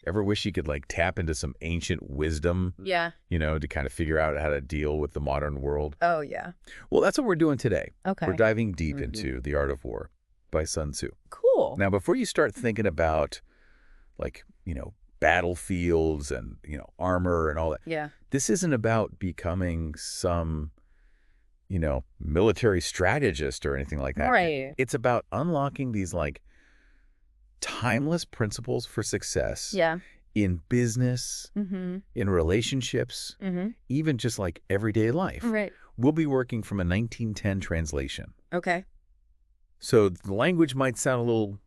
Ever wish you could like tap into some ancient wisdom, Yeah. to kind of figure out how to deal with the modern world? Oh, yeah. Well, that's what we're doing today. Okay. We're diving deep into The Art of War by Sun Tzu. Cool. Now, before you start thinking about like, battlefields and, armor and all that, Yeah. this isn't about becoming some, military strategist or anything like that. Right. It's about unlocking these like timeless principles for success Yeah. in business, Mm-hmm. in relationships, Mm-hmm. even just like everyday life. Right. We'll be working from a 1910 translation. Okay. So the language might sound a little,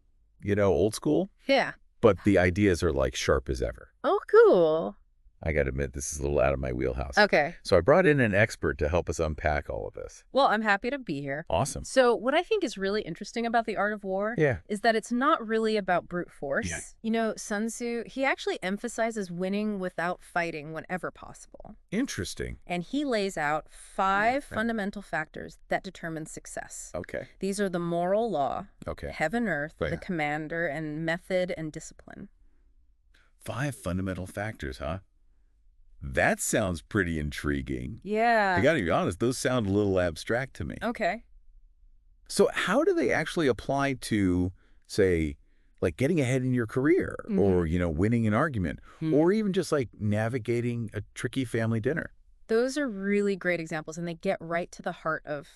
old school, Yeah. but the ideas are like sharp as ever. Oh, cool. I got to admit, this is a little out of my wheelhouse. Okay. So I brought in an expert to help us unpack all of this. Well, I'm happy to be here. Awesome. So what I think is really interesting about the art of war Yeah. is that it's not really about brute force. Yeah. Sun Tzu, he actually emphasizes winning without fighting whenever possible. Interesting. And he lays out 5 Right. fundamental factors that determine success. Okay. These are the moral law, Okay. heaven, earth, Right. the commander, and method and discipline. 5 fundamental factors, huh? That sounds pretty intriguing. Yeah. I gotta be honest, those sound a little abstract to me. Okay. So how do they actually apply to, say, like getting ahead in your career or, winning an argument or even just like navigating a tricky family dinner? Those are really great examples, and they get right to the heart of,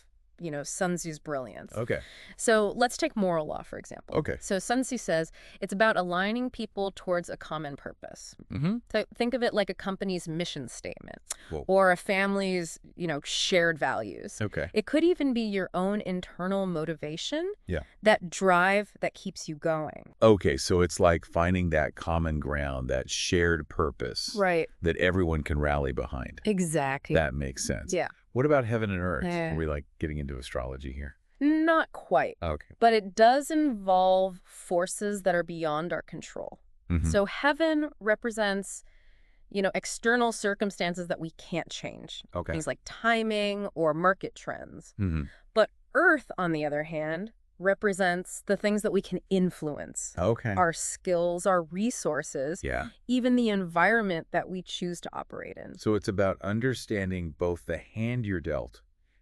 Sun Tzu's brilliance. Okay. So let's take moral law, for example. Okay. So Sun Tzu says it's about aligning people towards a common purpose. Mm-hmm. So think of it like a company's mission statement Whoa. or a family's, shared values. Okay. It could even be your own internal motivation, Yeah. that drive that keeps you going. Okay, so it's like finding that common ground, that shared purpose Right. that everyone can rally behind. Exactly. That makes sense. Yeah. What about heaven and earth? Yeah. Are we like getting into astrology here? Not quite. Okay. But it does involve forces that are beyond our control. Mhm. So heaven represents, external circumstances that we can't change. Okay. Things like timing or market trends. Mm-hmm. But earth, on the other hand, represents the things that we can influence. Okay. Our skills, our resources, Yeah. even the environment that we choose to operate in. So it's about understanding both the hand you're dealt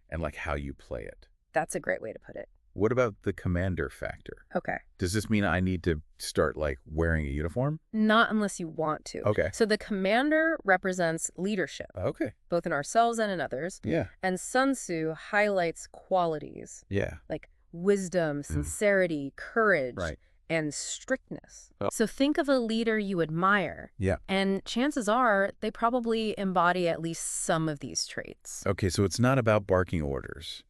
and like how you play it. That's a great way to put it. What about the commander factor? Okay. Does this mean I need to start like wearing a uniform? Not unless you want to. Okay. So the commander represents leadership, Okay. both in ourselves and in others. Yeah. And Sun Tzu highlights qualities Yeah. like wisdom, sincerity, courage, Right. and strictness. Oh. So think of a leader you admire. Yeah. And chances are they probably embody at least some of these traits. Okay, so it's not about barking orders.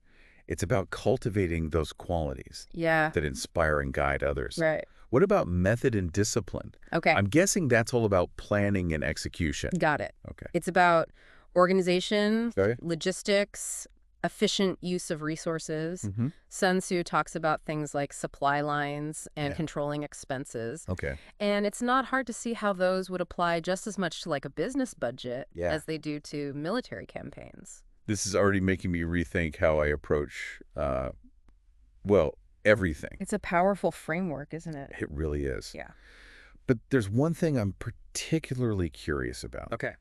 It's about cultivating those qualities Yeah. that inspire and guide others. Right. What about method and discipline? Okay. I'm guessing that's all about planning and execution. Got it. Okay. It's about organization, Okay. logistics, efficient use of resources. Mm-hmm. Sun Tzu talks about things like supply lines and Yeah. controlling expenses. Okay. And it's not hard to see how those would apply just as much to like a business budget Yeah. as they do to military campaigns. This is already making me rethink how I approach, well, everything. It's a powerful framework, isn't it? It really is. Yeah. But there's one thing I'm particularly curious about. Okay.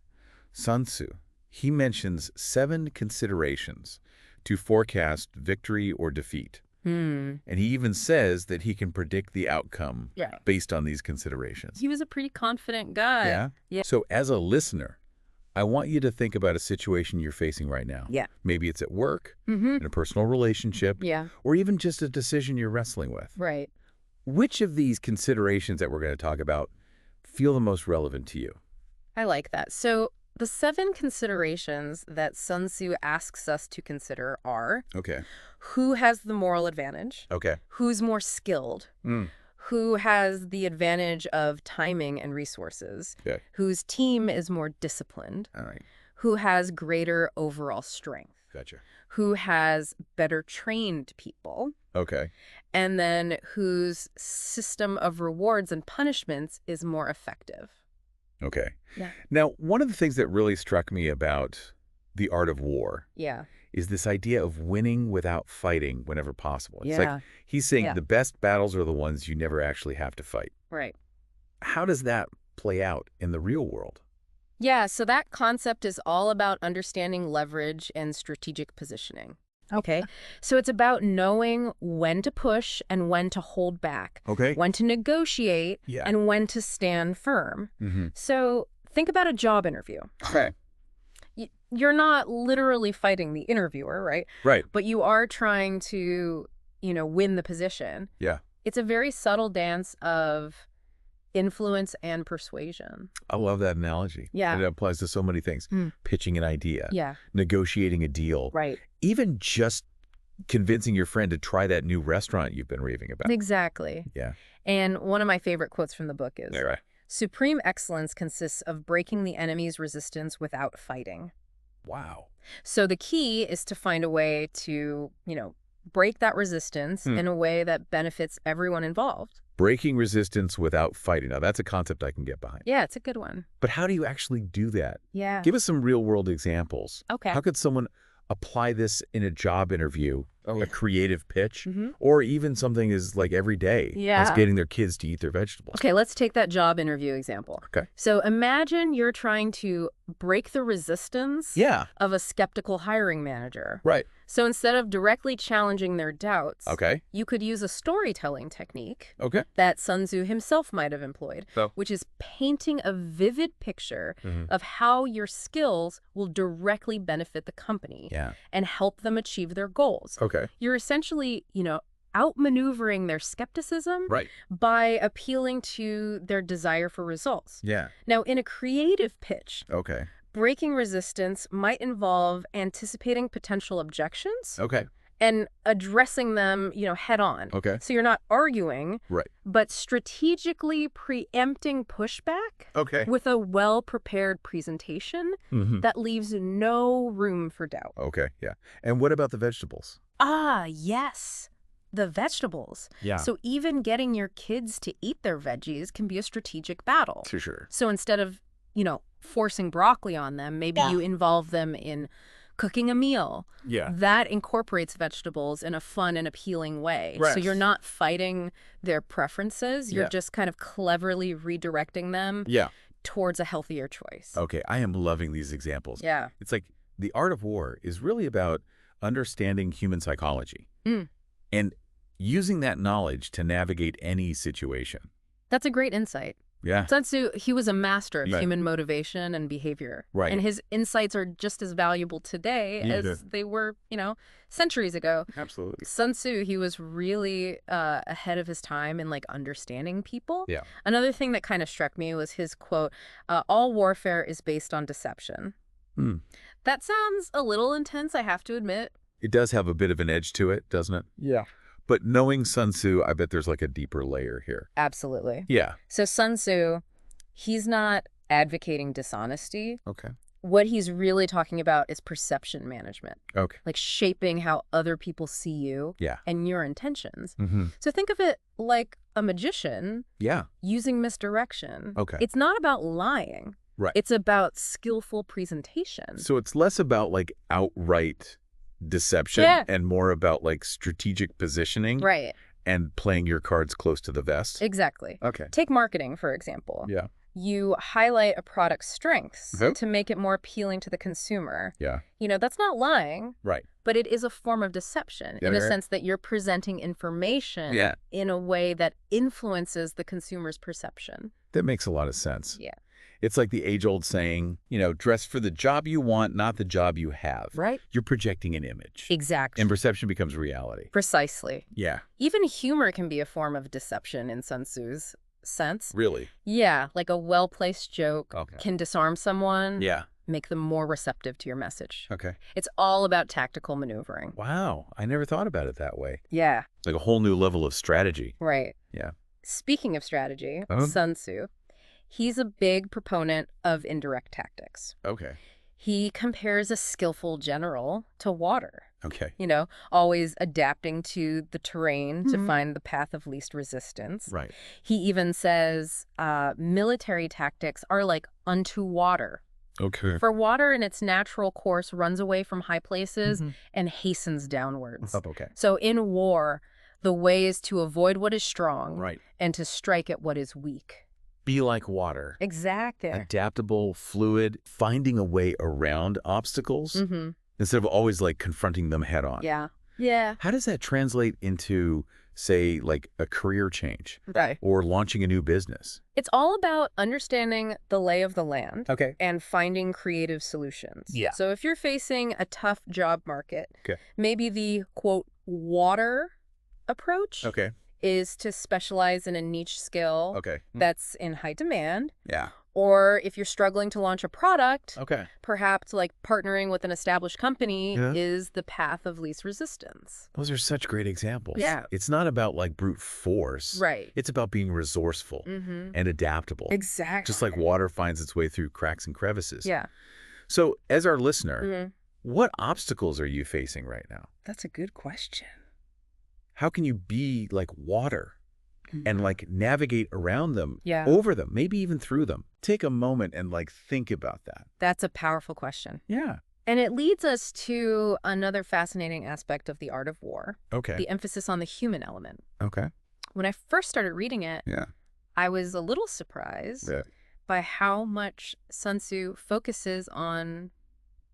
Sun Tzu, he mentions 7 considerations to forecast victory or defeat. And he even says that he can predict the outcome Yeah. based on these considerations. He was a pretty confident guy. Yeah? Yeah. So as a listener, I want you to think about a situation you're facing right now. Yeah. Maybe it's at work, Mm-hmm. in a personal relationship, Yeah. or even just a decision you're wrestling with. Right. Which of these considerations that we're going to talk about feel the most relevant to you? I like that. So the 7 considerations that Sun Tzu asks us to consider are Okay. who has the moral advantage, Okay. who's more skilled, who has the advantage of timing and resources, Okay. whose team is more disciplined, All right. who has greater overall strength, Gotcha. who has better trained people, Okay. and then whose system of rewards and punishments is more effective. Okay. Yeah. Now, one of the things that really struck me about The Art of War Yeah. is this idea of winning without fighting whenever possible. It's Yeah. like he's saying Yeah. the best battles are the ones you never actually have to fight. Right. How does that play out in the real world? Yeah, so that concept is all about understanding leverage and strategic positioning. Okay. So it's about knowing when to push and when to hold back, Okay. when to negotiate Yeah. and when to stand firm. Mm-hmm. So think about a job interview. Okay. You're not literally fighting the interviewer, right? Right. But you are trying to, win the position. Yeah. It's a very subtle dance of influence and persuasion. I love that analogy. Yeah. And it applies to so many things. Pitching an idea. Yeah. Negotiating a deal. Right. Even just convincing your friend to try that new restaurant you've been raving about. Exactly. Yeah. And one of my favorite quotes from the book is, Yeah, right. "Supreme excellence consists of breaking the enemy's resistance without fighting." Wow. So the key is to find a way to, break that resistance in a way that benefits everyone involved. Breaking resistance without fighting. Now, that's a concept I can get behind. Yeah, it's a good one. But how do you actually do that? Yeah. Give us some real-world examples. Okay. How could someone apply this in a job interview, a creative pitch, Mm-hmm. or even something is like every day as getting their kids to eat their vegetables? Okay, let's take that job interview example. Okay. So imagine you're trying to break the resistance Yeah. of a skeptical hiring manager. Right. So instead of directly challenging their doubts, Okay. you could use a storytelling technique Okay. that Sun Tzu himself might have employed, So? which is painting a vivid picture Mhm. of how your skills will directly benefit the company Yeah. and help them achieve their goals. Okay. You're essentially, outmaneuvering their skepticism Right. by appealing to their desire for results. Yeah. Now, in a creative pitch, Okay. breaking resistance might involve anticipating potential objections Okay. and addressing them, head on. Okay. So you're not arguing, Right. but strategically preempting pushback Okay. with a well-prepared presentation Mm-hmm. that leaves no room for doubt. Okay. Yeah. And what about the vegetables? Ah, yes. The vegetables. Yeah. So even getting your kids to eat their veggies can be a strategic battle. For sure. So instead of, forcing broccoli on them, maybe you involve them in cooking a meal Yeah. that incorporates vegetables in a fun and appealing way. Right. So you're not fighting their preferences. You're Yeah. just kind of cleverly redirecting them Yeah. towards a healthier choice. Okay. I am loving these examples. Yeah. It's like the art of war is really about understanding human psychology and using that knowledge to navigate any situation. That's a great insight. Yeah. Sun Tzu, he was a master of Right. human motivation and behavior. Right. And his insights are just as valuable today Yeah. as they were, centuries ago. Absolutely. Sun Tzu, he was really ahead of his time in understanding people. Yeah. Another thing that kind of struck me was his quote, "All warfare is based on deception." That sounds a little intense, I have to admit. It does have a bit of an edge to it, doesn't it? Yeah. But knowing Sun Tzu, I bet there's like a deeper layer here. Absolutely. Yeah. So Sun Tzu, he's not advocating dishonesty. Okay. What he's really talking about is perception management, Okay. like shaping how other people see you Yeah. and your intentions. Mm-hmm. So think of it like a magician Yeah. using misdirection. Okay. It's not about lying. Right. It's about skillful presentation. So it's less about like outright deception Yeah. and more about like strategic positioning Right. and playing your cards close to the vest. Exactly. Okay. Take marketing, for example. Yeah. You highlight a product's strengths Okay. to make it more appealing to the consumer. Yeah. That's not lying, Right. but it is a form of deception Yeah, in the right. sense that you're presenting information Yeah. in a way that influences the consumer's perception. That makes a lot of sense. Yeah. It's like the age-old saying, dress for the job you want, not the job you have. Right? You're projecting an image. Exactly. And perception becomes reality. Precisely. Yeah. Even humor can be a form of deception in Sun Tzu's sense. Really? Yeah, like a well-placed joke Okay. can disarm someone, Yeah. make them more receptive to your message. Okay. It's all about tactical maneuvering. Wow. I never thought about it that way. Yeah, Like a whole new level of strategy. right. Yeah. Speaking of strategy, Uh-huh. Sun Tzu, he's a big proponent of indirect tactics. Okay. He compares a skillful general to water, Okay. always adapting to the terrain to Mhm. find the path of least resistance. Right. He even says military tactics are like unto water. Okay. For water in its natural course runs away from high places Mhm. and hastens downwards. Oh, okay. So in war, the way is to avoid what is strong Right. and to strike at what is weak. Be like water. Exactly. Adaptable, fluid, finding a way around obstacles instead of always like confronting them head on. Yeah. Yeah. How does that translate into, say, like a career change Right. or launching a new business? It's all about understanding the lay of the land Okay. and finding creative solutions. Yeah. So if you're facing a tough job market, Okay. maybe the, quote, water approach Okay. is to specialize in a niche skill Okay. that's in high demand. Yeah. Or if you're struggling to launch a product, Okay. perhaps like partnering with an established company Yeah. is the path of least resistance. Those are such great examples. Yeah. It's not about like brute force. Right. It's about being resourceful and adaptable. Exactly. Just like water finds its way through cracks and crevices. Yeah. So as our listener, what obstacles are you facing right now? That's a good question. How can you be like water and like navigate around them, Yeah. over them, maybe even through them? Take a moment and like think about that. That's a powerful question. Yeah. And it leads us to another fascinating aspect of the art of war, Okay. the emphasis on the human element. Okay. When I first started reading it, Yeah. I was a little surprised by how much Sun Tzu focuses on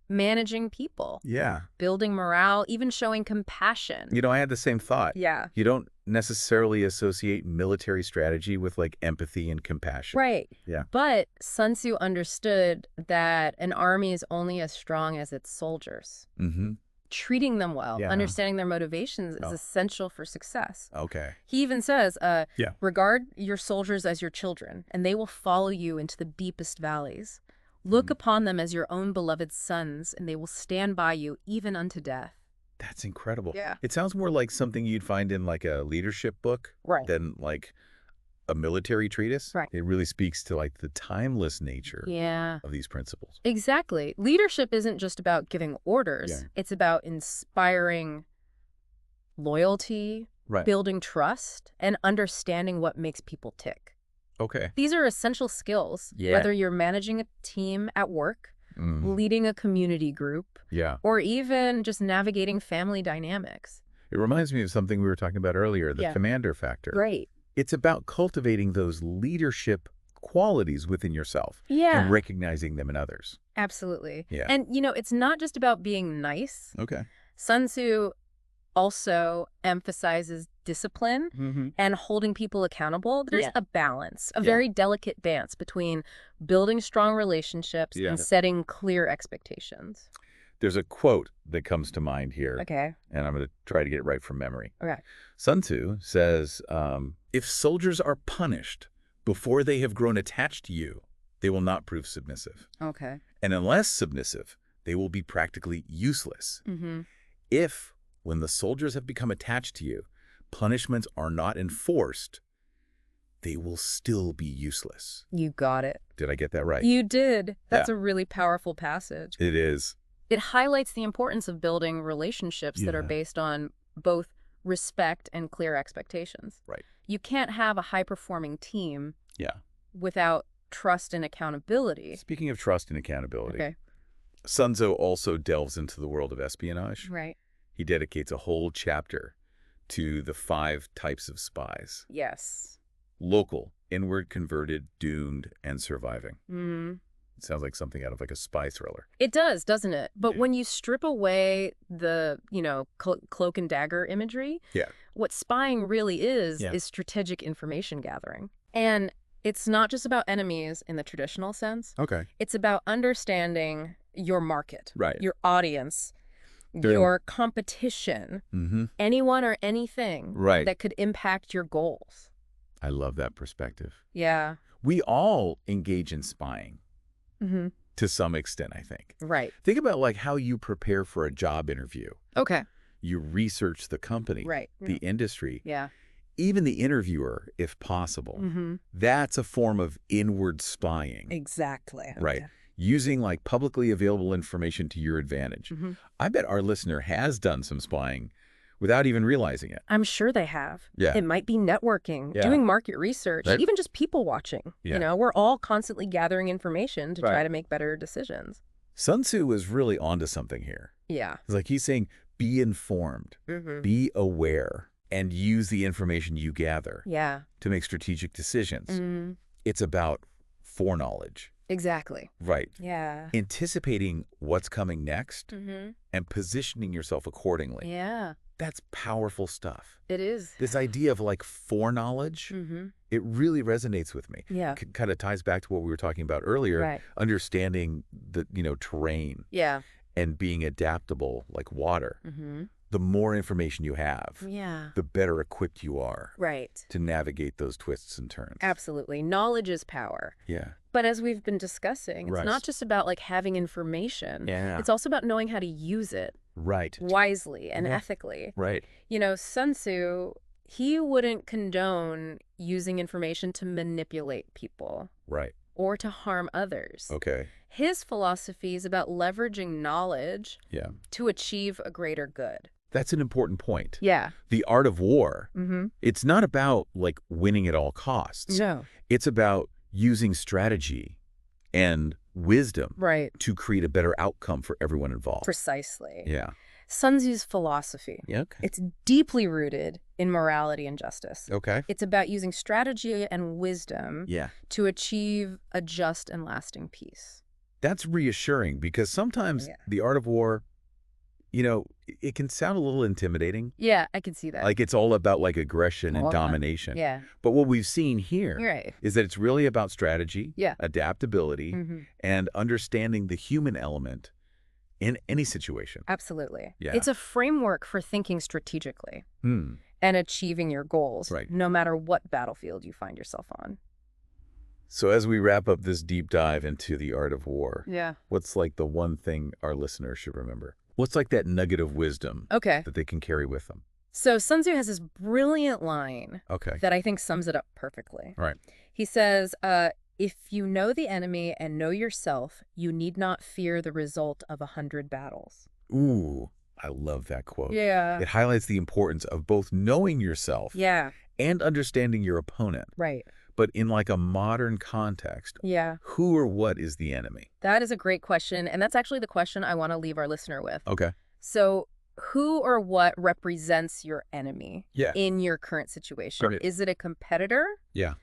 managing people, Yeah. building morale, even showing compassion. You know, I had the same thought. Yeah. You don't necessarily associate military strategy with like empathy and compassion. Right. Yeah. But Sun Tzu understood that an army is only as strong as its soldiers. Treating them well, understanding their motivations is essential for success. Okay. He even says, regard your soldiers as your children, and they will follow you into the deepest valleys. Look upon them as your own beloved sons, and they will stand by you even unto death. That's incredible. Yeah. It sounds more like something you'd find in like a leadership book than like a military treatise. Right. It really speaks to like the timeless nature of these principles. Exactly. Leadership isn't just about giving orders. Yeah. It's about inspiring loyalty, building trust, and understanding what makes people tick. Okay. These are essential skills, whether you're managing a team at work, leading a community group, or even just navigating family dynamics. It reminds me of something we were talking about earlier, the commander factor. Right. It's about cultivating those leadership qualities within yourself and recognizing them in others. Absolutely. Yeah. And, you know, it's not just about being nice. Okay. Sun Tzu also emphasizes discipline and holding people accountable. There's a balance, a very delicate dance between building strong relationships and setting clear expectations. There's a quote that comes to mind here. Okay. And I'm going to try to get it right from memory. Okay. Sun Tzu says, if soldiers are punished before they have grown attached to you, they will not prove submissive. Okay. And unless submissive, they will be practically useless. If, when the soldiers have become attached to you, punishments are not enforced, they will still be useless. You got it. Did I get that right? You did. That's a really powerful passage. It is. It highlights the importance of building relationships that are based on both respect and clear expectations. Right. You can't have a high-performing team without trust and accountability. Speaking of trust and accountability, Okay. Sun Tzu also delves into the world of espionage. Right. He dedicates a whole chapter to the 5 types of spies. Yes. Local, inward converted, doomed, and surviving. It sounds like something out of like a spy thriller. It does, doesn't it? But when you strip away the, cloak and dagger imagery, what spying really is strategic information gathering. And it's not just about enemies in the traditional sense. Okay. It's about understanding your market, your audience, your competition, anyone or anything that could impact your goals. I love that perspective. Yeah. We all engage in spying to some extent, I think. Right. Think about like how you prepare for a job interview. Okay. You research the company, the industry, even the interviewer, if possible. That's a form of inward spying. Exactly. Right. Using like publicly available information to your advantage. I bet our listener has done some spying without even realizing it. I'm sure they have. Yeah. It might be networking, doing market research, even just people watching. You know, we're all constantly gathering information to try to make better decisions. Sun Tzu was really onto something here. Yeah. It's like he's saying, be informed, be aware, and use the information you gather to make strategic decisions. It's about foreknowledge. Exactly. Right. Yeah. Anticipating what's coming next and positioning yourself accordingly. Yeah. That's powerful stuff. It is. This idea of like foreknowledge, it really resonates with me. Yeah. It kind of ties back to what we were talking about earlier, Right. understanding the, terrain Yeah. and being adaptable like water. The more information you have, Yeah. the better equipped you are Right. to navigate those twists and turns. Absolutely. Knowledge is power. Yeah. But as we've been discussing, it's Right. not just about like having information. Yeah. It's also about knowing how to use it Right. wisely and ethically. Right. Sun Tzu, he wouldn't condone using information to manipulate people Right. or to harm others. Okay. His philosophy is about leveraging knowledge Yeah. to achieve a greater good. That's an important point. Yeah. The art of war, it's not about like winning at all costs. No. It's about using strategy and wisdom Right. to create a better outcome for everyone involved. Precisely. Yeah. Sun Tzu's philosophy. Yeah. Okay. It's deeply rooted in morality and justice. Okay. It's about using strategy and wisdom Yeah. to achieve a just and lasting peace. That's reassuring because sometimes the art of war, it can sound a little intimidating. Yeah, I can see that. Like it's all about like aggression and domination. Yeah. But what we've seen here is that it's really about strategy, adaptability, and understanding the human element in any situation. Absolutely. Yeah. It's a framework for thinking strategically and achieving your goals, no matter what battlefield you find yourself on. So as we wrap up this deep dive into the art of war, Yeah. what's like the one thing our listeners should remember? What's like that nugget of wisdom that they can carry with them? So Sun Tzu has this brilliant line that I think sums it up perfectly. Right. He says, if you know the enemy and know yourself, you need not fear the result of 100 battles. Ooh, I love that quote. Yeah. It highlights the importance of both knowing yourself and understanding your opponent. Right. But in like a modern context, who or what is the enemy? That is a great question. And that's actually the question I want to leave our listener with. Okay. So who or what represents your enemy in your current situation? Right. Is it a competitor? Yeah.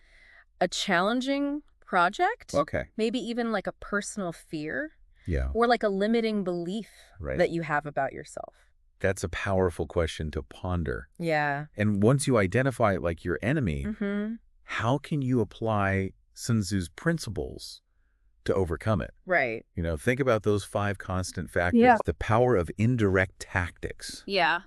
A challenging project? Okay. Maybe even like a personal fear? Yeah. Or like a limiting belief that you have about yourself? That's a powerful question to ponder. Yeah. And once you identify like your enemy, how can you apply Sun Tzu's principles to overcome it? Right. Think about those 5 constant factors. The power of indirect tactics. Yeah.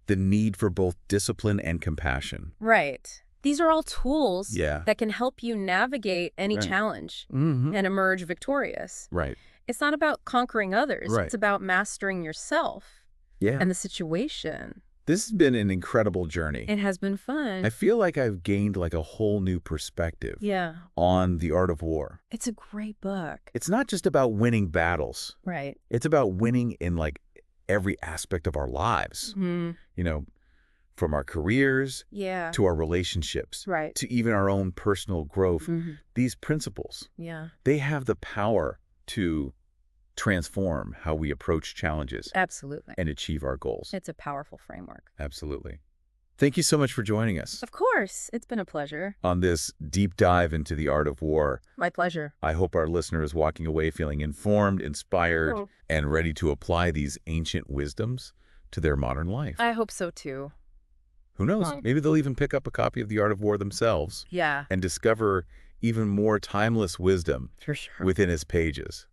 The need for both discipline and compassion. Right. These are all tools that can help you navigate any challenge and emerge victorious. Right. It's not about conquering others. Right. It's about mastering yourself and the situation. This has been an incredible journey. It has been fun. I feel like I've gained like a whole new perspective on the art of war. It's a great book. It's not just about winning battles. Right. It's about winning in like every aspect of our lives. From our careers to our relationships to even our own personal growth. These principles, they have the power to transform how we approach challenges. Absolutely. And achieve our goals. It's a powerful framework. Absolutely. Thank you so much for joining us. Of course. It's been a pleasure. On this deep dive into the art of war. My pleasure. I hope our listeners walking away feeling informed, inspired, and ready to apply these ancient wisdoms to their modern life. I hope so too. Who knows? Maybe they'll even pick up a copy of The Art of War themselves. Yeah. And discover even more timeless wisdom for sure within its pages.